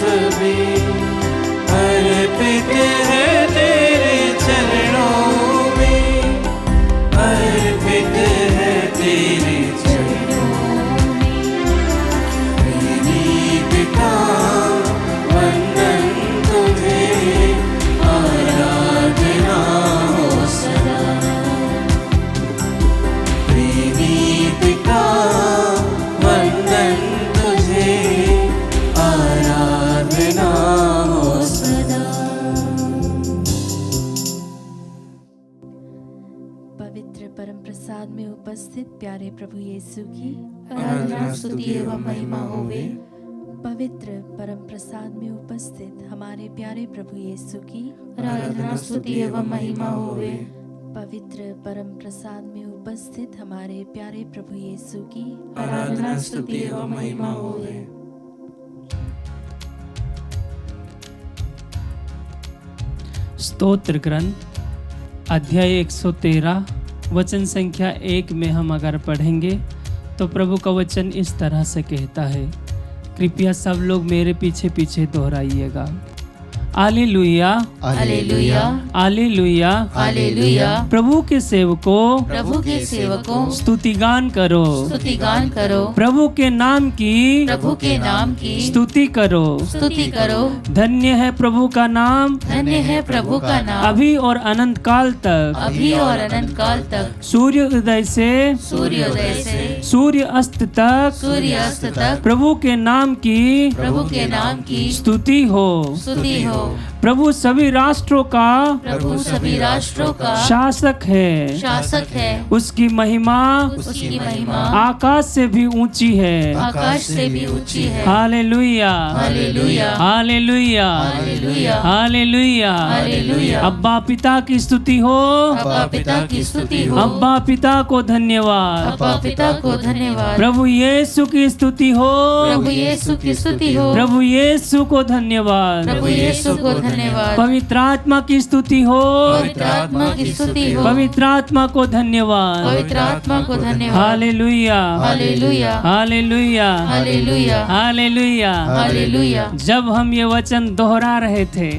सभी अर्पित है तेरे चरणों में, अर्पित है तेरे चरणों में। प्रेमी पिता वंदन तुझे, आराधना हो सदा। प्रेमी पिता वंदन तुझे, आराधना हो सदा। पवित्र परम प्रसाद में उपस्थित प्यारे प्रभु यीशु की आराधना स्तुति एवं महिमा होवे। पवित्र परम प्रसाद में उपस्थित हमारे प्यारे प्रभु यीशु की आराधना स्तुति एवं महिमा होवे। पवित्र परम प्रसाद में उपस्थित हमारे प्यारे प्रभु यीशु की आराधना स्तुति एवं महिमा होवे। स्तोत्र ग्रंथ अध्याय 113 वचन संख्या 1 में हम अगर पढ़ेंगे तो प्रभु का वचन इस तरह से कहता है। कृपया सब लोग मेरे पीछे पीछे दोहराइएगा। Hallelujah, hallelujah, hallelujah, hallelujah. प्रभु के सेवकों, प्रभु के सेवकों, स्तुतिगान करो, स्तुतिगान करो। प्रभु के नाम की, प्रभु के नाम की स्तुति करो, स्तुति करो। धन्य है प्रभु का नाम, धन्य है प्रभु का नाम, अभी और अनंत काल तक। अभी और अनंत काल तक। सूर्य उदय से सूर्योदय से सूर्य अस्त तक, सूर्य अस्त तक प्रभु के नाम की, प्रभु के नाम की स्तुति हो। स्तुति हो। प्रभु सभी राष्ट्रों का, प्रभु सभी राष्ट्रों का शासक है। शासक है। उसकी महिमा, उसकी महिमा आकाश से भी ऊंची है। आकाश से भी ऊंची है। Hallelujah, hallelujah, hallelujah, hallelujah, hallelujah. Hallelujah. अब्बा पिता की स्तुति हो, अब्बा पिता की स्तुति हो। अब्बा पिता को धन्यवाद। अब्बा पिता को धन्यवाद। प्रभु यीशु की स्तुति हो, प्रभु यीशु की स्तुति हो। प्रभु यीशु को धन्यवाद। प्रभु यीशु को धन्यवाद। पवित्र आत्मा की स्तुति हो, पवित्र आत्मा की स्तुति हो। पवित्र आत्मा को धन्यवाद। पवित्र आत्मा को धन्यवाद। Hallelujah, hallelujah, hallelujah, hallelujah, hallelujah. Hallelujah. जब हम ये वचन दोहरा रहे थे,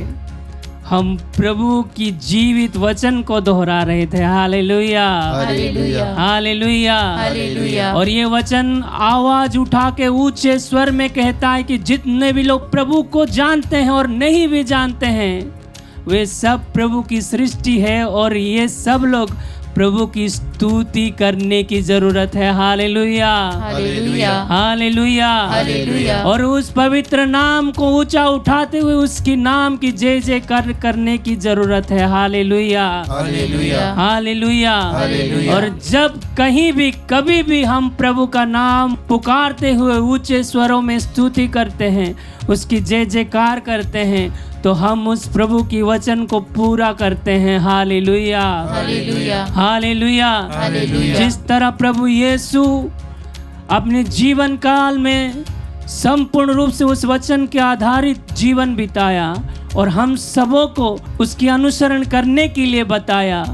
हम प्रभु की जीवित वचन को दोहरा रहे थे। Hallelujah, hallelujah, hallelujah, hallelujah. और ये वचन आवाज उठा के ऊंचे स्वर में कहता है कि जितने भी लोग प्रभु को जानते हैं और नहीं भी जानते हैं, वे सब प्रभु की सृष्टि है और ये सब लोग प्रभु की स्तुति करने की जरूरत है। Hallelujah, hallelujah, hallelujah, hallelujah. और उस पवित्र नाम को ऊंचा उठाते हुए उसकी नाम की जय जयकार करने की जरूरत है। Hallelujah, hallelujah, hallelujah. हालेलुया। और जब कहीं भी कभी भी हम प्रभु का नाम पुकारते हुए ऊंचे स्वरों में स्तुति करते हैं, उसकी जय जयकार करते हैं, तो हम उस प्रभु की वचन को पूरा करते हैं। Hallelujah, hallelujah, hallelujah. हालेलुया। जिस तरह प्रभु यीशु अपने जीवन काल में संपूर्ण रूप से उस वचन के आधारित जीवन बिताया और हम सबों को उसकी अनुसरण करने के लिए बताया,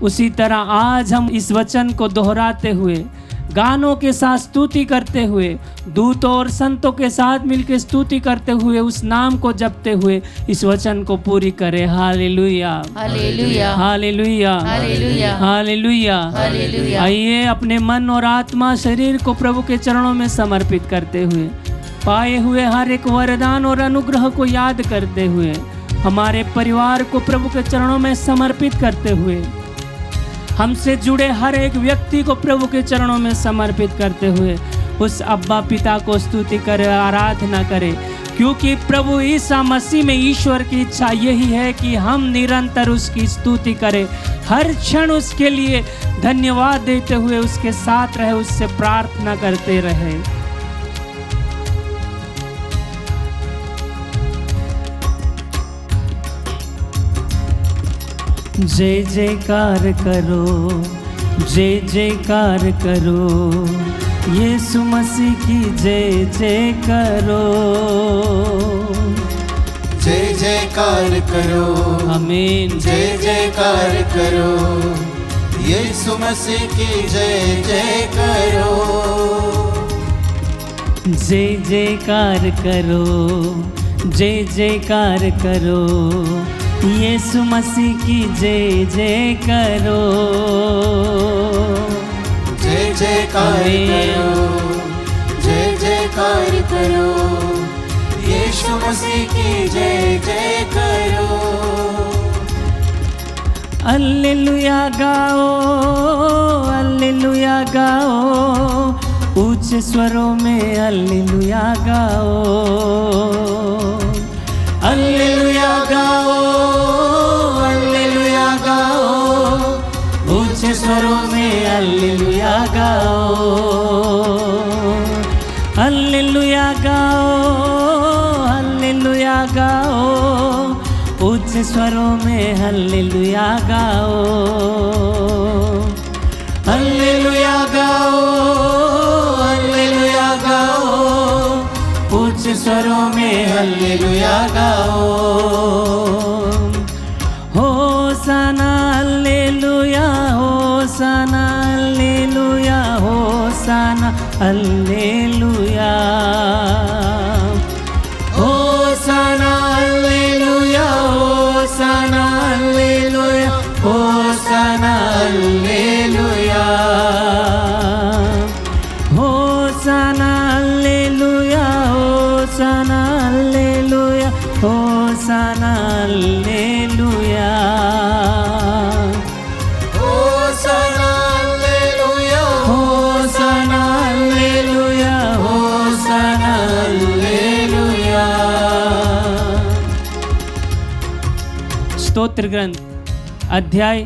उसी तरह आज हम इस वचन को दोहराते हुए, गानों के साथ स्तुति करते हुए, दूतों और संतों के साथ मिलकर स्तुति करते हुए, उस नाम को जपते हुए इस वचन को पूरी करें। Hallelujah, hallelujah, hallelujah, hallelujah, hallelujah. Hallelujah. आइए अपने मन और आत्मा शरीर को प्रभु के चरणों में समर्पित करते हुए, पाए हुए हर एक वरदान और अनुग्रह को याद करते हुए, हमारे परिवार को प्रभु के चरणों में समर्पित करते हुए, हमसे जुड़े हर एक व्यक्ति को प्रभु के चरणों में समर्पित करते हुए उस अब्बा पिता को स्तुति करे, आराधना करे, क्योंकि प्रभु ईसा मसीह में ईश्वर की इच्छा यही है कि हम निरंतर उसकी स्तुति करें, हर क्षण उसके लिए धन्यवाद देते हुए उसके साथ रहे, उससे प्रार्थना करते रहे। जय जयकार करो, जय जयकार करो, यीशु मसीह की जय जय करो, जय जयकार करो, आमीन। जय जयकार करो, यीशु मसीह की जय जय करो, जय जयकार करो, जय जयकार करो, यीशु मसीह की जय जय करो। जय जयकार करो, जय जयकार करो, यीशु मसीह की जय जय करो। हालेलुया गाओ, हालेलुया गाओ, ऊंचे स्वरों में हालेलुया गाओ। हालेलुया गाओ, हालेलुया गाओ, ऊंचे स्वरों में हालेलुया गाओ। हालेलुया गाओ, हालेलुया गाओ, ऊंचे स्वरों में हालेलुया गाओ। हालेलुया गाओ, हालेलुया गाओ, ऊंचे स्वरों में हालेलुया गाओ। Hosanna hallelujah, hosanna hallelujah, hosanna hallelujah. Hosanna hallelujah, hosanna hallelujah, hosanna hallelujah. Hosanna hallelujah, hosanna hallelujah, hosanna hallelujah. Hosanna hallelujah, hosanna hallelujah, hosanna hallelujah. स्तोत्र ग्रंथ अध्याय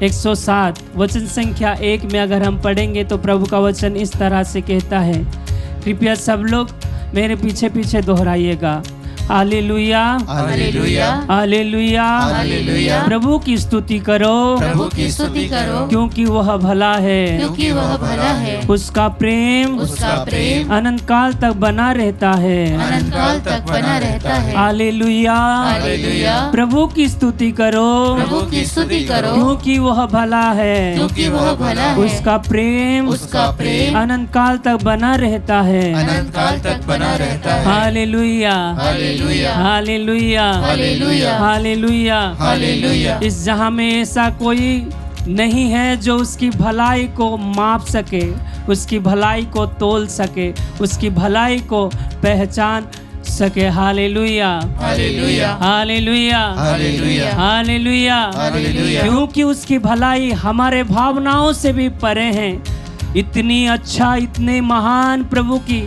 107 वचन संख्या 1 में अगर हम पढ़ेंगे तो प्रभु का वचन इस तरह से कहता है। कृपया सब लोग मेरे पीछे पीछे दोहराइएगा। Hallelujah, hallelujah, hallelujah, hallelujah. प्रभु की स्तुति करो, प्रभु की स्तुति करो, क्योंकि वह भला है, क्योंकि वह भला है। उसका प्रेम उसका प्रेम अनंत काल तक बना रहता है। अनंत काल तक बना रहता है। हालेलुया, हालेलुया, प्रभु की स्तुति करो, प्रभु की स्तुति करो, क्योंकि वह भला है, क्योंकि वह भला है। उसका प्रेम उसका प्रेम अनंत काल तक बना रहता है। अनंत काल तक बना रहता है। Hallelujah, hallelujah, hallelujah, hallelujah, hallelujah. Hallelujah. इस जहां में ऐसा कोई नहीं है जो उसकी भलाई को माप सके, उसकी भलाई को तोल सके, उसकी भलाई को पहचान सके। Hallelujah, hallelujah, hallelujah, hallelujah, hallelujah, hallelujah. क्योंकि उसकी भलाई हमारे भावनाओं से भी परे हैं। इतनी अच्छा, इतने महान प्रभु की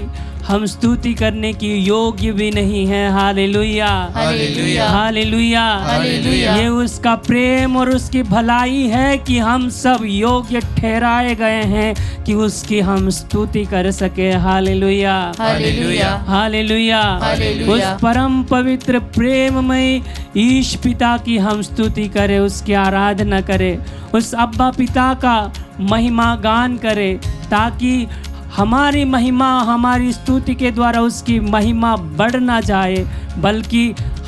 हम स्तुति करने की योग्य भी नहीं है। Hallelujah, hallelujah, hallelujah, hallelujah. ये उसका प्रेम और उसकी भलाई है कि हम सब योग्य ठहराए गए हैं कि उसकी हम स्तुति कर सके। Hallelujah, hallelujah, hallelujah. हालेलुया। उस परम पवित्र प्रेममय ईश पिता की हम स्तुति करें, उसकी आराधना करें, उस अब्बा पिता का महिमा गान करें, ताकि हमारी महिमा, हमारी स्तुति के द्वारा उसकी महिमा बढ़ ना जाए, बल्कि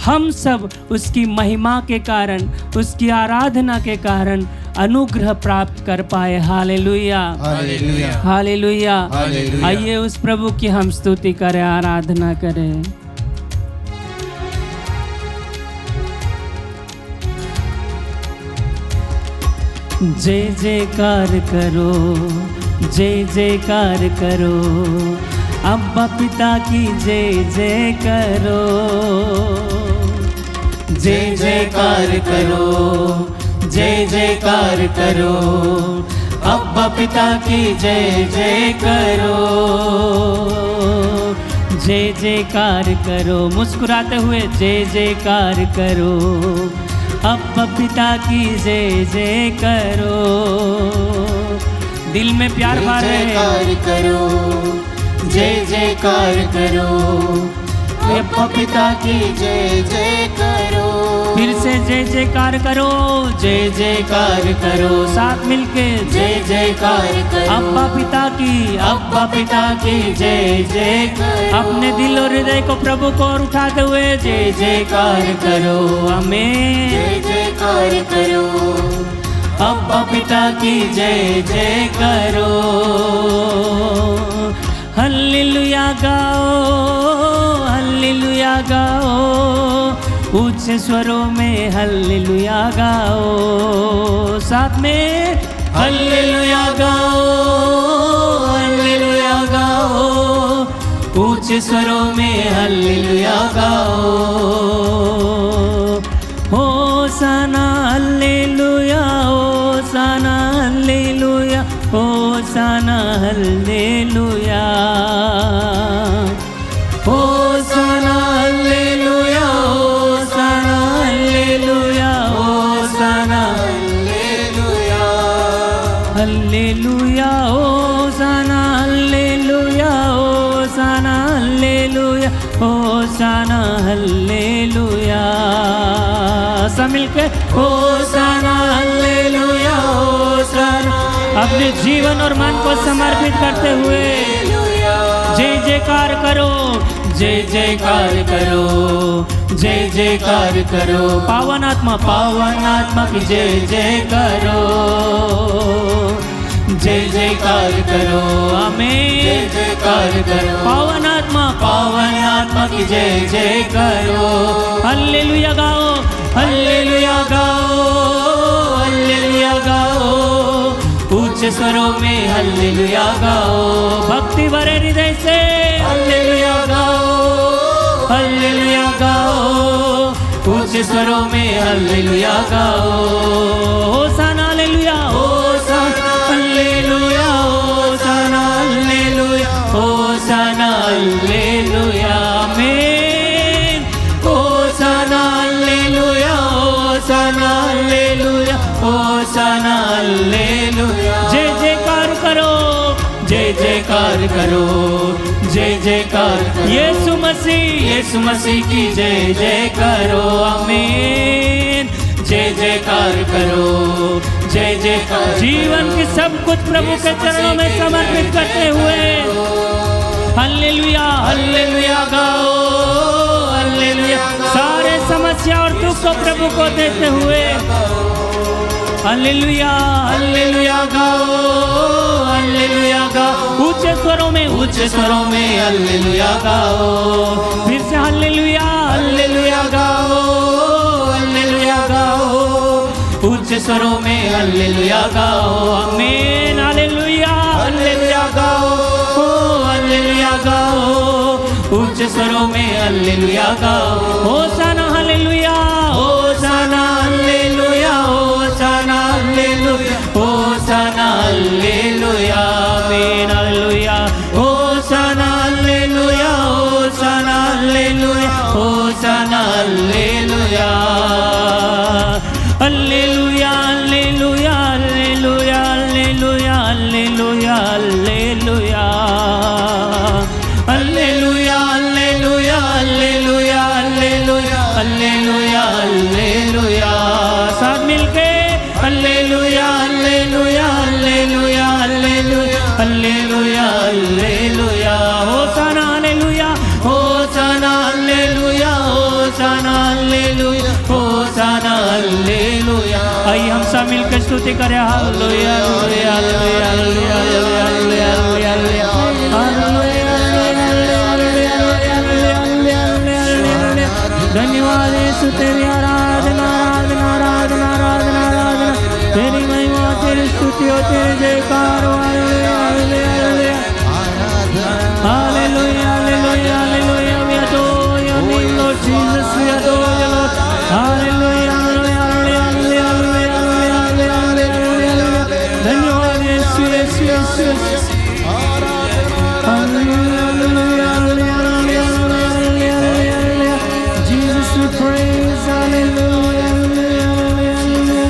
हम सब उसकी महिमा के कारण, उसकी आराधना के कारण अनुग्रह प्राप्त कर पाए। Hallelujah, hallelujah, hallelujah. हालेलुया। आइए उस प्रभु की हम स्तुति करें, आराधना करें। जय जयकार करो, जय जयकार करो, अब्बा पिता की जय जय करो। जय जयकार करो, जय जयकार करो, अब्बा पिता की जय जय करो। जय जयकार करो, मुस्कुराते हुए जय जयकार करो, अब्बा पिता की जय जय करो। दिल में प्यार भर जय है। जयकार करो, जय जयकार करो, अब्बा पिता की जय जय करो। फिर से जय जयकार करो, जय जयकार करो, साथ मिलके जय जयकार करो, अब्बा पिता की, अब्बा पिता की जय जय करो। अपने दिल और हृदय को प्रभु को और उठाते हुए जय जयकार करो। आमीन। जय जयकार करो, अब्बा पिता की जय जय करो। हल्लेलुया गाओ, हल्लेलुया गाओ, ऊंचे स्वरों में हल्लेलुया गाओ। साथ में हल्लेलुया गाओ, हल्लेलुया गाओ, ऊंचे स्वरों में हल्लेलुया गाओ। Hosanna hallelujah, hosanna hallelujah, hosanna hallelujah, hosanna hallelujah, hosanna hallelujah, hosanna hallelujah, hosanna hallelujah, hosanna hallelujah, hosanna hallelujah. सब मिलके होसाना हल्लेलुया, होसाना। अपने जीवन और मन को समर्पित करते हुए जय जयकार करो, जय जयकार करो, जय जयकार करो। पावन आत्मा, पावन आत्मा की जय जय करो, जय जयकार करो, आमीन। जय जयकार करो, पावन आत्मा, पावन आत्मा की जय जय करो। हल्लेलुया गाओ, हल्लेलुया गाओ, हल्लेलुया गाओ, ऊंचे स्वरों में हल्लेलुया गाओ। भक्ति भरे हृदय से हल्लेलुया गाओ, हल्लेलुया गाओ, ऊंचे स्वरों में हल्लेलुया गाओ। Hosanna hallelujah, hosanna hallelujah, hosanna hallelujah, hosanna hallelujah, आमीन। होसाना hallelujah, hosanna hallelujah, hosanna hallelujah. जय जयकार करो, जय जयकार करो, जय जयकार करो। यीशु मसीह, यीशु मसीह की जय जय करो, आमीन। जय जयकार करो, जय जयकार। जीवन की सब कुछ प्रभु के चरणों में समर्पित करते हुए हल्लेलुया, हल्लेलुया गाओ, हल्लेलुया। सारे समस्या और दुख को प्रभु को देते हुए हल्लेलुया, हल्लेलुया गाओ, हल्लेलुया गाओ। ऊंचे स्वरों में, ऊंचे स्वरों में हल्लेलुया गाओ। फिर से हल्लेलुया, हल्लेलुया गाओ, हल्लेलुया गाओ, ऊंचे स्वरों में हल्लेलुया गाओ, आमीन। हल्लेलुया, हल्लेलुया गाओ, हल्लेलुया गाओ, ऊंचे स्वरों में हल्लेलुया गाओ। Hosanna hallelujah, hosanna hallelujah, hosanna hallelujah, hosanna hallelujah, आमीन। Hallelujah, hosanna hallelujah, hosanna hallelujah, hosanna hallelujah, hallelujah, hallelujah, hallelujah, hallelujah, hallelujah, hallelujah, hallelujah, hallelujah, hallelujah, hallelujah, hallelujah, hallelujah. सब मिलके hallelujah, hallelujah, hallelujah, hallelujah, hallelujah, hallelujah. Hosanna hallelujah, hosanna hallelujah, hosanna hallelujah, hosanna hallelujah. आइए हम सब मिलकर स्तुति करें। Hallelujah, hallelujah, hallelujah, hallelujah, hallelujah, hallelujah. धन्यवाद यीशु, तेरी आराधना, आराधना, आराधना, आराधना, आराधना। तेरी महिमा, तेरी स्तुति हो, तेरी जयकार हो। Hallelujah, hallelujah, hallelujah, hallelujah, hallelujah. We adore your name, Lord Jesus. We adore you, Lord. Hallelujah, hallelujah, hallelujah, hallelujah, hallelujah, hallelujah. धन्यवाद यीशु, यीशु, यीशु, यीशु। Hallelujah, hallelujah, hallelujah, hallelujah, hallelujah. Jesus, we praise. Hallelujah, hallelujah, hallelujah.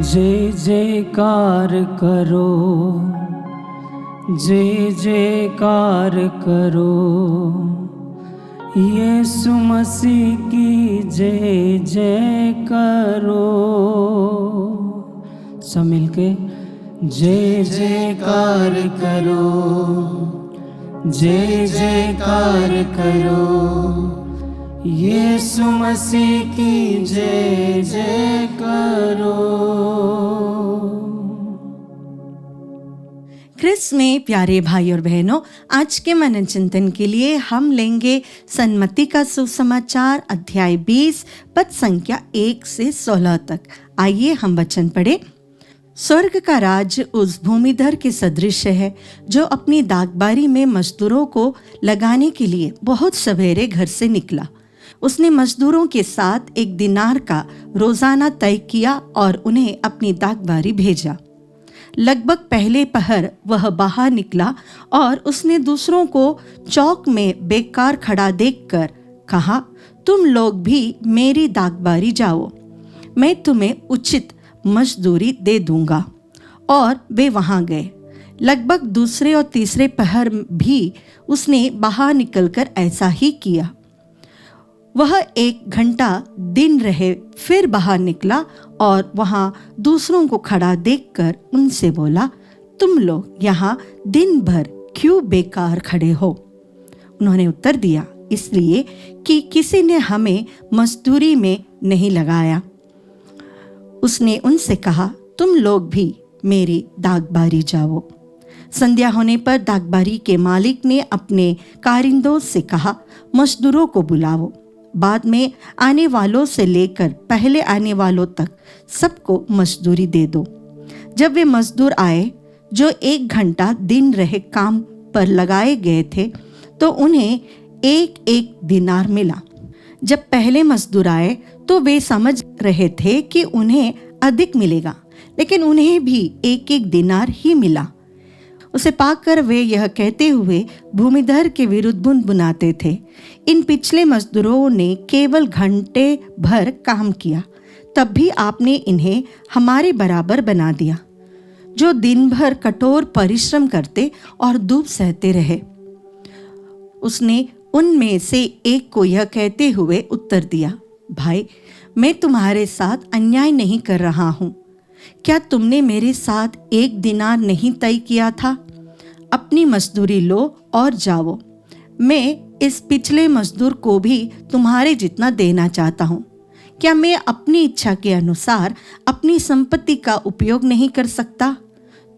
जय जयकार करो, जय जयकार करो, यीशु मसीह की जय जय करो। सब मिलके जय जयकार करो, जय जयकार करो, यीशु मसीह की जय जय करो। ख्रिस्त में प्यारे भाई और बहनों, आज के मन चिंतन के लिए हम लेंगे सन्मति का सुसमाचार अध्याय 20 पद संख्या 1 से 16 तक। आइए हम वचन पढ़े। स्वर्ग का राज्य उस भूमिधर के सदृश है जो अपनी दागबारी में मजदूरों को लगाने के लिए बहुत सवेरे घर से निकला। उसने मजदूरों के साथ 1 दिनार का रोजाना तय किया और उन्हें अपनी दागबारी भेजा। लगभग पहले पहर वह बाहर निकला और उसने दूसरों को चौक में बेकार खड़ा देखकर कहा, तुम लोग भी मेरी दागबारी जाओ, मैं तुम्हें उचित मजदूरी दे दूंगा। और वे वहां गए। लगभग दूसरे और तीसरे पहर भी उसने बाहर निकलकर ऐसा ही किया। वह 1 घंटा दिन रहे फिर बाहर निकला और वहां दूसरों को खड़ा देखकर उनसे बोला, तुम लोग यहाँ दिन भर क्यों बेकार खड़े हो? उन्होंने उत्तर दिया, इसलिए कि किसी ने हमें मजदूरी में नहीं लगाया। उसने उनसे कहा, तुम लोग भी मेरी दागबारी जाओ। संध्या होने पर दागबारी के मालिक ने अपने कारिंदों से कहा, मजदूरों को बुलाओ, बाद में आने वालों से लेकर पहले आने वालों तक सबको मजदूरी दे दो। जब वे मजदूर आए जो 1 घंटा दिन रहे काम पर लगाए गए थे, तो उन्हें 1 दिनार मिला। जब पहले मजदूर आए तो वे समझ रहे थे कि उन्हें अधिक मिलेगा, लेकिन उन्हें भी 1 दिनार ही मिला। उसे पाकर वे यह कहते हुए भूमिधर के विरुद्ध बुनबुनाते थे, इन पिछले मजदूरों ने केवल घंटे भर काम किया, तब भी आपने इन्हें हमारे बराबर बना दिया, जो दिन भर कठोर परिश्रम करते और धूप सहते रहे। उसने उनमें से एक को यह कहते हुए उत्तर दिया, भाई, मैं तुम्हारे साथ अन्याय नहीं कर रहा हूँ। क्या तुमने मेरे साथ 1 दिनार नहीं तय किया था? अपनी मजदूरी लो और जाओ। मैं इस पिछले मजदूर को भी तुम्हारे जितना देना चाहता हूँ। क्या मैं अपनी इच्छा के अनुसार अपनी संपत्ति का उपयोग नहीं कर सकता?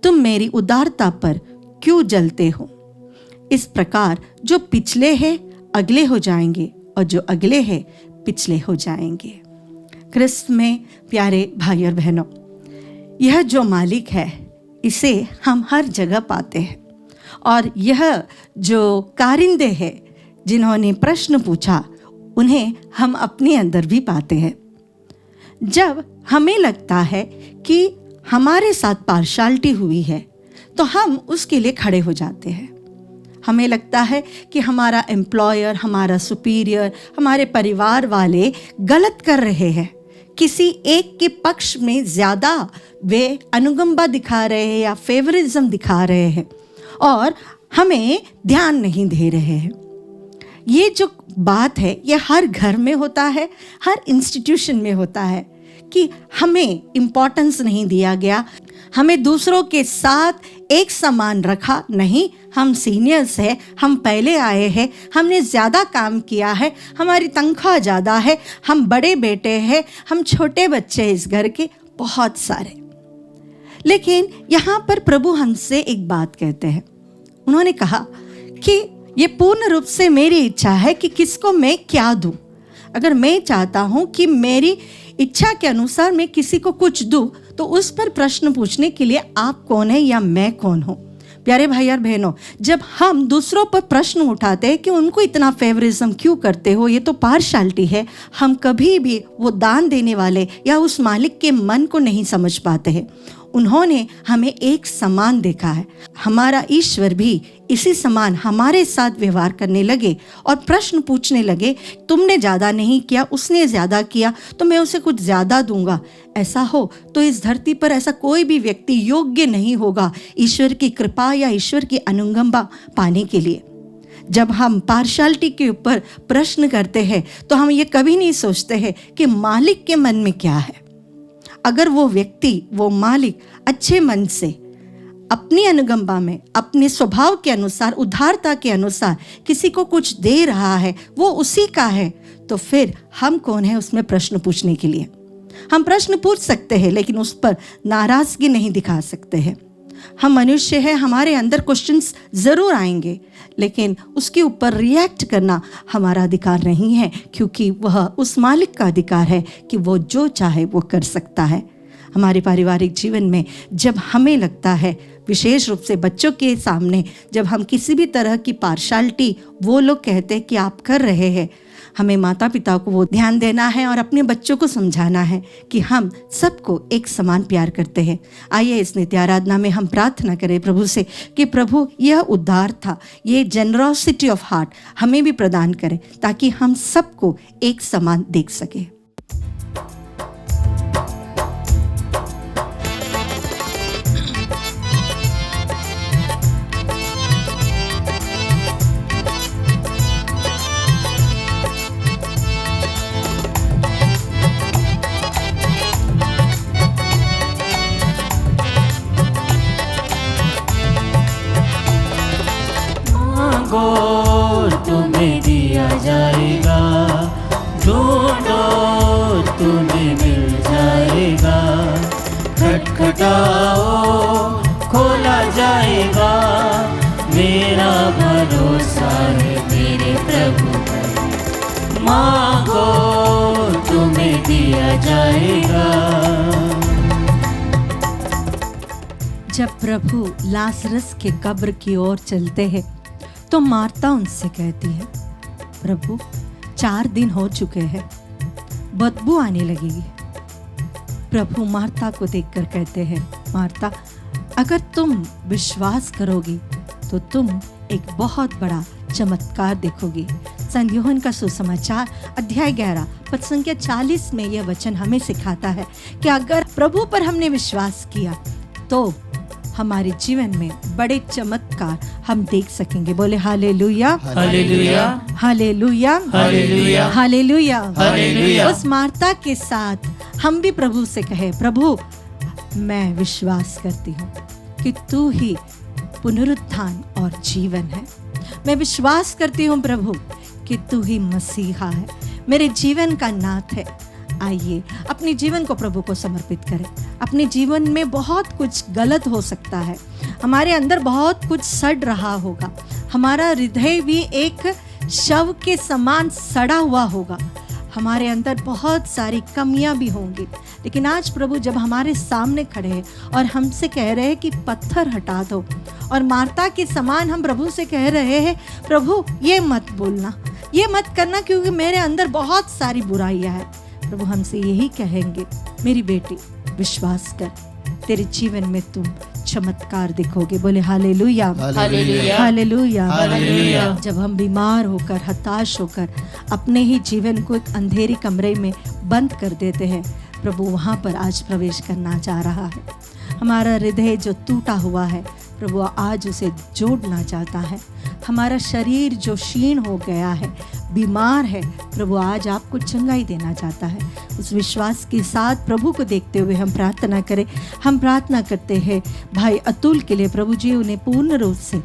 तुम मेरी उदारता पर क्यों जलते हो? इस प्रकार जो पिछले हैं अगले हो जाएंगे और जो अगले हैं पिछले हो जाएंगे। ख्रिस्त में प्यारे भाई और बहनों, यह जो मालिक है इसे हम हर जगह पाते हैं, और यह जो कारिंदे हैं जिन्होंने प्रश्न पूछा उन्हें हम अपने अंदर भी पाते हैं। जब हमें लगता है कि हमारे साथ पार्शालिटी हुई है तो हम उसके लिए खड़े हो जाते हैं। हमें लगता है कि हमारा एम्प्लॉयर, हमारा सुपीरियर, हमारे परिवार वाले गलत कर रहे हैं, किसी एक के पक्ष में ज़्यादा वे अनुकंपा दिखा रहे हैं या फेवरिज्म दिखा रहे हैं और हमें ध्यान नहीं दे रहे हैं। ये जो बात है ये हर घर में होता है, हर इंस्टीट्यूशन में होता है कि हमें इम्पोर्टेंस नहीं दिया गया, हमें दूसरों के साथ एक समान रखा नहीं। हम सीनियर्स हैं, हम पहले आए हैं, हमने ज़्यादा काम किया है, हमारी तनख्वाह ज़्यादा है, हम बड़े बेटे हैं, हम छोटे बच्चे हैं इस घर के, बहुत सारे। लेकिन यहाँ पर प्रभु हमसे एक बात कहते हैं। उन्होंने कहा कि ये पूर्ण रूप से मेरी इच्छा है कि किसको मैं क्या दूं। अगर मैं चाहता हूं कि मेरी इच्छा के अनुसार मैं किसी को कुछ दूं, तो उस पर प्रश्न पूछने के लिए आप कौन है या मैं कौन हूं? प्यारे भाई और बहनों, जब हम दूसरों पर प्रश्न उठाते हैं कि उनको इतना फेवरिज्म क्यों करते हो, ये तो पार्शालिटी है, हम कभी भी वो दान देने वाले या उस मालिक के मन को नहीं समझ पाते हैं। उन्होंने हमें एक समान देखा है। हमारा ईश्वर भी इसी समान हमारे साथ व्यवहार करने लगे और प्रश्न पूछने लगे, तुमने ज़्यादा नहीं किया, उसने ज़्यादा किया, तो मैं उसे कुछ ज़्यादा दूंगा। ऐसा हो तो इस धरती पर ऐसा कोई भी व्यक्ति योग्य नहीं होगा ईश्वर की कृपा या ईश्वर की अनुकंपा पाने के लिए। जब हम पार्शालिटी के ऊपर प्रश्न करते हैं तो हम ये कभी नहीं सोचते हैं कि मालिक के मन में क्या है। अगर वो व्यक्ति, वो मालिक अच्छे मन से अपनी अनुकंपा में, अपने स्वभाव के अनुसार, उदारता के अनुसार किसी को कुछ दे रहा है, वो उसी का है, तो फिर हम कौन है उसमें प्रश्न पूछने के लिए? हम प्रश्न पूछ सकते हैं लेकिन उस पर नाराजगी नहीं दिखा सकते हैं। हम मनुष्य हैं, हमारे अंदर क्वेश्चंस ज़रूर आएंगे, लेकिन उसके ऊपर रिएक्ट करना हमारा अधिकार नहीं है, क्योंकि वह उस मालिक का अधिकार है कि वो जो चाहे वो कर सकता है। हमारे पारिवारिक जीवन में जब हमें लगता है, विशेष रूप से बच्चों के सामने, जब हम किसी भी तरह की पार्शलिटी वो लोग कहते हैं कि आप कर रहे हैं, हमें माता पिता को वो ध्यान देना है और अपने बच्चों को समझाना है कि हम सबको एक समान प्यार करते हैं। आइए इस नित्य आराधना में हम प्रार्थना करें प्रभु से कि प्रभु यह उद्धार था, ये जेनरोसिटी ऑफ हार्ट हमें भी प्रदान करें ताकि हम सबको एक समान देख सके। तुम्हें दिया जाएगा, ढूंढो तुम्हें मिल जाएगा, खटखटाओ खोला जाएगा, मेरा भरोसा है मेरे प्रभु पर, मांगो तुम्हें दिया जाएगा। जब प्रभु लाजरस के कब्र की ओर चलते हैं तो मार्ता उनसे कहती है, प्रभु 4 दिन हो चुके हैं, बदबू आने लगेगी। प्रभु मार्ता को देखकर कहते हैं, मार्ता अगर तुम विश्वास करोगी तो तुम एक बहुत बड़ा चमत्कार देखोगी। संत यूहन्ना का सुसमाचार अध्याय 11 पद संख्या 40 में यह वचन हमें सिखाता है कि अगर प्रभु पर हमने विश्वास किया तो हमारे जीवन में बड़े चमत्कार हम देख सकेंगे। बोले hallelujah, hallelujah, hallelujah, hallelujah, hallelujah, hallelujah. उस मार्ता के साथ हम भी प्रभु से कहे, प्रभु मैं विश्वास करती हूँ कि तू ही पुनरुत्थान और जीवन है। मैं विश्वास करती हूँ प्रभु कि तू ही मसीहा है, मेरे जीवन का नाथ है। आइए अपने जीवन को प्रभु को समर्पित करें। अपने जीवन में बहुत कुछ गलत हो सकता है, हमारे अंदर बहुत कुछ सड़ रहा होगा, हमारा हृदय भी एक शव के समान सड़ा हुआ होगा, हमारे अंदर बहुत सारी कमियां भी होंगी। लेकिन आज प्रभु जब हमारे सामने खड़े हैं और हमसे कह रहे हैं कि पत्थर हटा दो, और मार्ता के समान हम प्रभु से कह रहे हैं, प्रभु ये मत बोलना, ये मत करना, क्योंकि मेरे अंदर बहुत सारी बुराइयां हैं। प्रभु हमसे यही कहेंगे, मेरी बेटी विश्वास कर, तेरे जीवन में तुम चमत्कार देखोगे। बोले हालेलुया, हालेलुया, हालेलुया, हालेलुया। जब हम बीमार होकर, हताश होकर अपने ही जीवन को एक अंधेरे कमरे में बंद कर देते हैं, प्रभु वहाँ पर आज प्रवेश करना चाह रहा है। हमारा हृदय जो टूटा हुआ है, प्रभु आज उसे जोड़ना चाहता है। हमारा शरीर जो क्षीण हो गया है, बीमार है, प्रभु आज आपको चंगाई देना चाहता है। उस विश्वास के साथ प्रभु को देखते हुए हम प्रार्थना करें। हम प्रार्थना करते हैं भाई अतुल के लिए, प्रभु जी उन्हें पूर्ण रूप से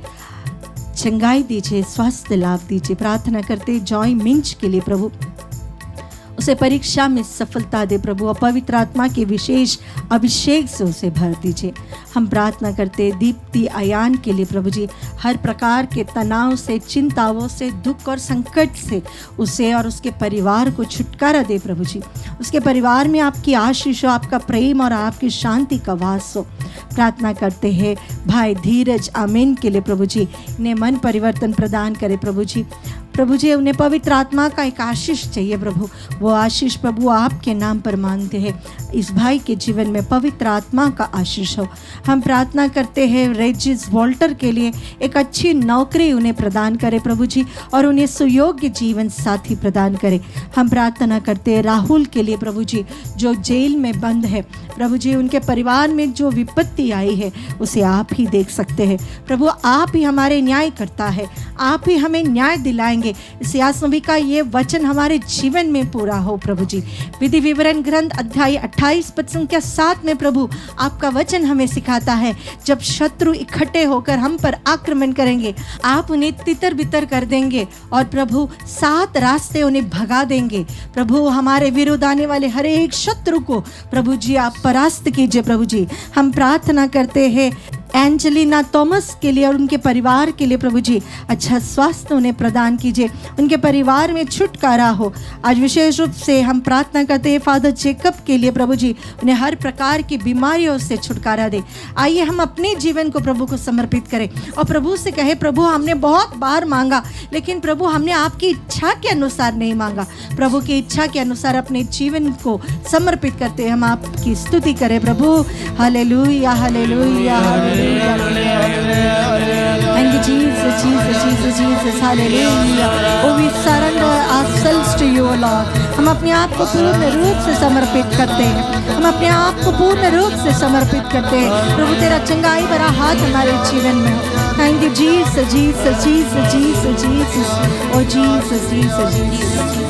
चंगाई दीजिए, स्वास्थ्य लाभ दीजिए। प्रार्थना करते जॉय मिंच के लिए, प्रभु उसे परीक्षा में सफलता दे प्रभु, और पवित्र आत्मा के विशेष अभिषेक से उसे भर दीजिए। हम प्रार्थना करते दीप्ति अयान के लिए, प्रभु जी हर प्रकार के तनाव से, चिंताओं से, दुख और संकट से उसे और उसके परिवार को छुटकारा दे प्रभु जी। उसके परिवार में आपकी आशीष हो, आपका प्रेम और आपकी शांति का वास हो। प्रार्थना करते हैं भाई धीरज आमीन के लिए, प्रभु जी ने मन परिवर्तन प्रदान करे प्रभु जी। प्रभु जी उन्हें पवित्र आत्मा का एक आशीष चाहिए प्रभु, वो आशीष प्रभु आपके नाम पर मांगते हैं। इस भाई के जीवन में पवित्र आत्मा का आशीष हो। हम प्रार्थना करते हैं रेजिस वॉल्टर के लिए, एक अच्छी नौकरी उन्हें प्रदान करे प्रभु जी, और उन्हें सुयोग्य जीवन साथी प्रदान करे। हम प्रार्थना करते हैं राहुल के लिए प्रभु जी, जो जेल में बंद है प्रभु जी, उनके परिवार में जो विपत्ति आई है उसे आप ही देख सकते हैं प्रभु। आप ही हमारे न्याय करता है, आप ही हमें न्याय दिलाएंगे। इस यासनवी का ये वचन हमारे जीवन में पूरा हो प्रभु जी। विधि विवरण ग्रंथ अध्याय 28 पद संख्या 7 में प्रभु आपका वचन हमें सिखाता है, जब शत्रु इकट्ठे होकर हम पर आक्रमण करेंगे, आप उन्हें तितर बितर कर देंगे और प्रभु 7 रास्ते उन्हें भगा देंगे। प्रभु हमारे विरुद्ध आने वाले हर एक शत्रु को प्रभु जी आप परास्त कीजिए प्रभु जी। हम प्रार्थना करते हैं एंजेलिना थॉमस के लिए और उनके परिवार के लिए प्रभु जी अच्छा स्वास्थ्य उन्हें प्रदान कीजिए, उनके परिवार में छुटकारा हो। आज विशेष रूप से हम प्रार्थना करते हैं फादर जेकब के लिए प्रभु जी, उन्हें हर प्रकार की बीमारियों से छुटकारा दे। आइए हम अपने जीवन को प्रभु को समर्पित करें और प्रभु से कहे, प्रभु हमने बहुत बार मांगा लेकिन प्रभु हमने आपकी इच्छा के अनुसार नहीं मांगा। प्रभु की इच्छा के अनुसार अपने जीवन को समर्पित करते हैं, हम आपकी स्तुति करें प्रभु। Hallelujah hallelujah hallelujah, thank you Jesus Jesus Jesus Jesus, hallelujah. Oh we surrender ourselves to you lord. हम अपने आप को पूर्ण रूप से समर्पित करते हैं, हम अपने आप को पूर्ण रूप से समर्पित करते हैं प्रभु। तेरा चंगाई भरा हाथ हमारे जीवन में हो। Thank you Jesus Jesus Jesus Jesus Jesus, oh Jesus Jesus Jesus.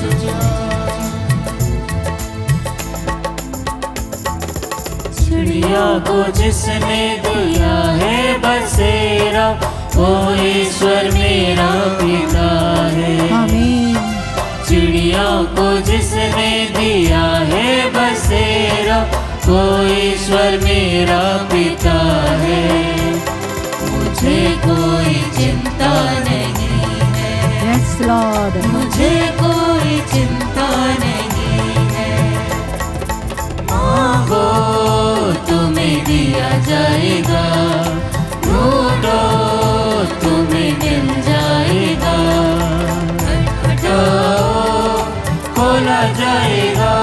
चिड़िया को जिसने दिया है बसेरा, वो ईश्वर मेरा पिता है। आमीन। चिड़िया को जिसने दिया है बसेरा, वो ईश्वर मेरा पिता है। मुझे कोई चिंता नहीं है, यस लॉर्ड, मुझे कोई चिंता नहीं है। मांगो तुम्हें दिया जाएगा, ढूंढो तुम्हें मिल जाएगा, खटखटाओ खोला जाएगा।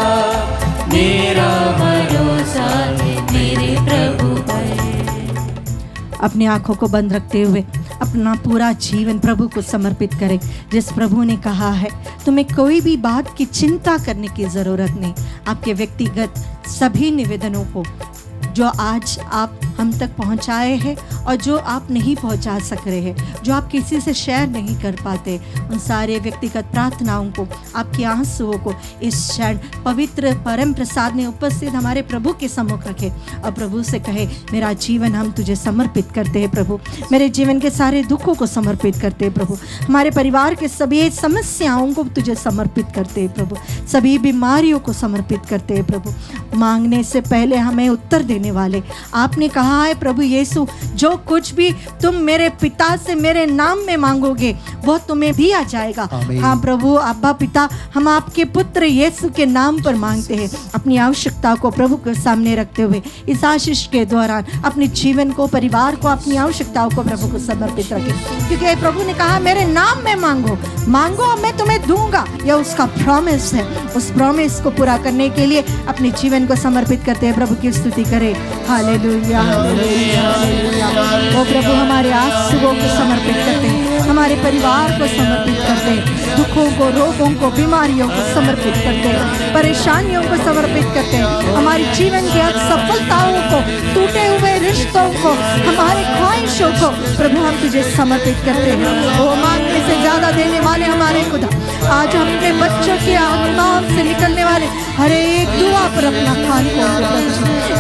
मेरा भरोसा है मेरे प्रभु पर। अपनी आंखों को बंद रखते हुए अपना पूरा जीवन प्रभु को समर्पित करें। जिस प्रभु ने कहा है तुम्हें कोई भी बात की चिंता करने की ज़रूरत नहीं। आपके व्यक्तिगत सभी निवेदनों को जो आज आप हम तक पहुंचाए हैं और जो आप नहीं पहुंचा सक रहे हैं, जो आप किसी से शेयर नहीं कर पाते, उन सारे व्यक्तिगत प्रार्थनाओं को, आपकी आंसुओं को इस क्षण पवित्र परम प्रसाद में उपस्थित हमारे प्रभु के सम्मुख रखे और प्रभु से कहे, मेरा जीवन हम तुझे समर्पित करते हैं प्रभु। मेरे जीवन के सारे दुखों को समर्पित करते हैं प्रभु। हमारे परिवार के सभी समस्याओं को तुझे समर्पित करते हैं प्रभु। सभी बीमारियों को समर्पित करते हैं प्रभु। मांगने से पहले हमें उत्तर देने वाले आपने कहा है प्रभु यीशु, जो कुछ भी तुम मेरे पिता से मेरे नाम में मांगोगे वो तुम्हें दिया जाएगा। हाँ प्रभु, अब्बा पिता, हम आपके पुत्र यीशु के नाम पर मांगते हैं। अपनी आवश्यकता को प्रभु के सामने रखते हुए इस आशीष के दौरान अपने जीवन को, परिवार को, अपनी आवश्यकताओं को प्रभु को समर्पित रखें, क्योंकि प्रभु ने कहा मेरे नाम में मांगो, मांगो मैं तुम्हें दूंगा। यह उसका प्रॉमिस है। उस प्रॉमिस को पूरा करने के लिए अपने जीवन को समर्पित करते हैं। प्रभु की स्तुति करें। Hallelujah hallelujah hallelujah. ओ प्रभु, हमारे आंसुओं को समर्पित करते हैं, हमारे परिवार को समर्पित करते हैं, दुखों को, रोगों को, बीमारियों को समर्पित करते हैं, परेशानियों को समर्पित करते हैं, हमारे जीवन की असफलताओं को, टूटे हुए रिश्तों को, हमारे ख्वाहिशों को प्रभु हम तुझे समर्पित करते हैं। वो मांगने से ज्यादा देने वाले हमारे खुदा, आज अपने बच्चों की आत्माओं से निकलने वाले हर एक दुआ पर अपना कान खोल।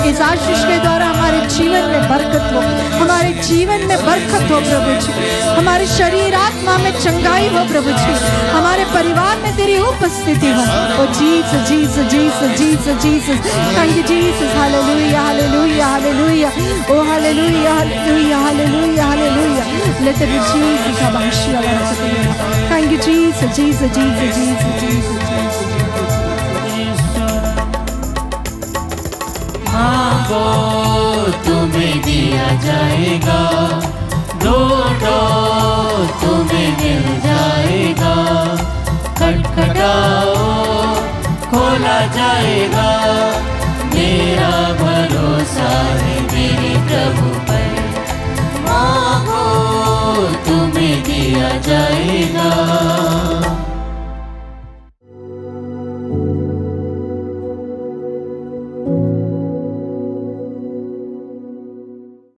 इस आशीष के द्वारा हमारे जीवन में बरकत हो, हमारे जीवन में बरकत हो प्रभु जी, हमारे शरीर आत्मा में चंगाई हो प्रभु जी, हमारे परिवार में तेरी उपस्थिति हो। Oh Jesus Jesus Jesus Jesus Jesus, thank you Jesus. Hallelujah hallelujah hallelujah, oh hallelujah hallelujah hallelujah hallelujah. Let it be Jesus अबाशिया वाला। Thank you Jesus Jesus Jesus Jesus Jesus. मांगो तुम्हें दिया जाएगा, ढूंढो तुम्हें मिल जाएगा, खटखटाओ खोला जाएगा। मेरा भरोसा है मेरे प्रभु पर। मांगो तुम्हें दिया जाएगा।